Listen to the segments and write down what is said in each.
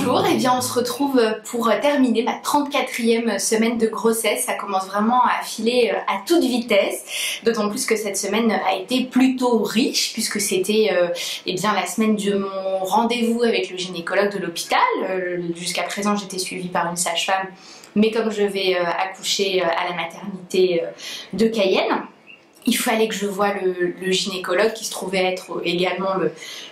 Bonjour, et bien on se retrouve pour terminer ma 34e semaine de grossesse. Ça commence vraiment à filer à toute vitesse, d'autant plus que cette semaine a été plutôt riche puisque c'était eh bien la semaine de mon rendez-vous avec le gynécologue de l'hôpital. Jusqu'à présent j'étais suivie par une sage-femme, mais comme je vais accoucher à la maternité de Cayenne, il fallait que je voie le gynécologue qui se trouvait être également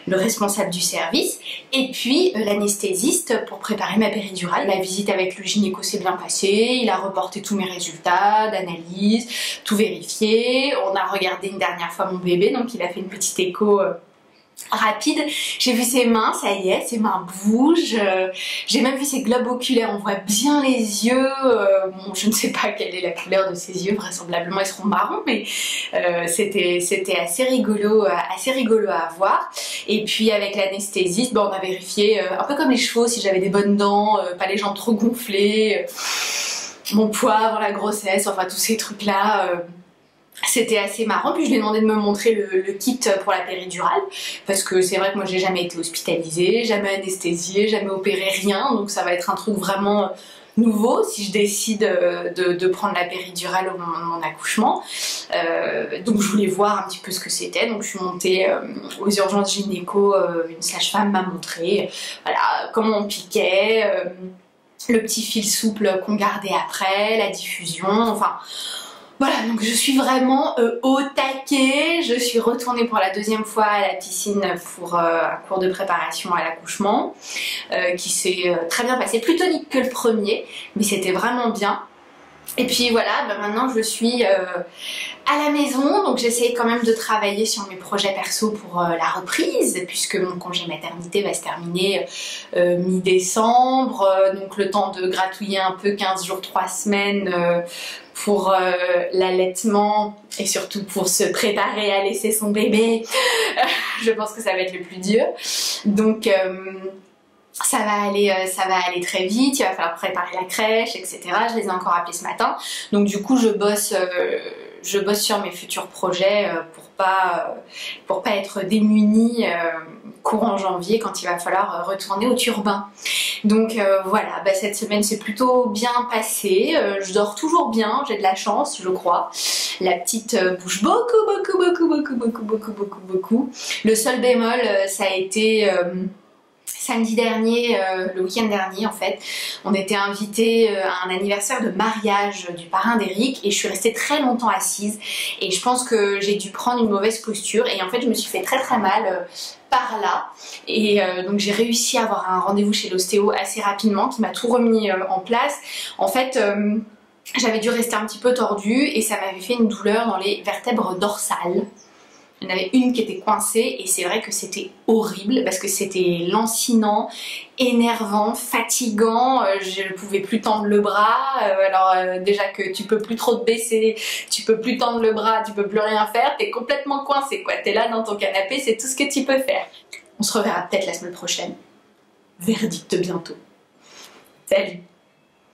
le responsable du service, et puis l'anesthésiste pour préparer ma péridurale. La visite avec le gynéco s'est bien passée, il a reporté tous mes résultats d'analyse, tout vérifié. On a regardé une dernière fois mon bébé, donc il a fait une petite écho rapide. J'ai vu ses mains, ça y est, ses mains bougent. J'ai même vu ses globes oculaires, on voit bien les yeux. Bon, je ne sais pas quelle est la couleur de ses yeux, vraisemblablement ils seront marrons, mais c'était assez rigolo à voir. Et puis avec l'anesthésiste, on a vérifié, un peu comme les chevaux, si j'avais des bonnes dents, pas les jambes trop gonflées, mon poids avant la grossesse, enfin tous ces trucs-là. C'était assez marrant, puis je lui ai demandé de me montrer le kit pour la péridurale, parce que c'est vrai que moi j'ai jamais été hospitalisée, jamais anesthésiée, jamais opéré, rien, donc ça va être un truc vraiment nouveau si je décide de prendre la péridurale au moment de mon accouchement. Donc je voulais voir un petit peu ce que c'était, donc je suis montée aux urgences gynéco, une sage-femme m'a montré voilà, comment on piquait, le petit fil souple qu'on gardait après, la diffusion, enfin... Voilà, donc je suis vraiment au taquet. Je suis retournée pour la deuxième fois à la piscine pour un cours de préparation à l'accouchement qui s'est très bien passé, plus tonique que le premier, mais c'était vraiment bien. Et puis voilà, maintenant je suis à la maison, donc j'essaye quand même de travailler sur mes projets perso pour la reprise, puisque mon congé maternité va se terminer mi-décembre, donc le temps de gratouiller un peu 15 jours, 3 semaines pour l'allaitement et surtout pour se préparer à laisser son bébé. Je pense que ça va être le plus dur. Donc ça va aller très vite, il va falloir préparer la crèche, etc. Je les ai encore appelés ce matin. Donc du coup je bosse sur mes futurs projets pour pas être démunie courant janvier quand il va falloir retourner au turbin. Donc voilà, cette semaine s'est plutôt bien passée. Je dors toujours bien, j'ai de la chance, je crois. La petite bouge beaucoup. Le seul bémol, ça a été... samedi dernier, le week-end dernier en fait, on était invité à un anniversaire de mariage du parrain d'Eric et je suis restée très longtemps assise et je pense que j'ai dû prendre une mauvaise posture et en fait je me suis fait très mal par là et donc j'ai réussi à avoir un rendez-vous chez l'ostéo assez rapidement qui m'a tout remis en place. En fait j'avais dû rester un petit peu tordue et ça m'avait fait une douleur dans les vertèbres dorsales. Il y en avait une qui était coincée et c'est vrai que c'était horrible parce que c'était lancinant, énervant, fatigant, je ne pouvais plus tendre le bras, alors déjà que tu peux plus trop te baisser, tu peux plus tendre le bras, tu peux plus rien faire, t'es complètement coincé quoi, t'es là dans ton canapé, c'est tout ce que tu peux faire. On se reverra peut-être la semaine prochaine. Verdict bientôt. Salut!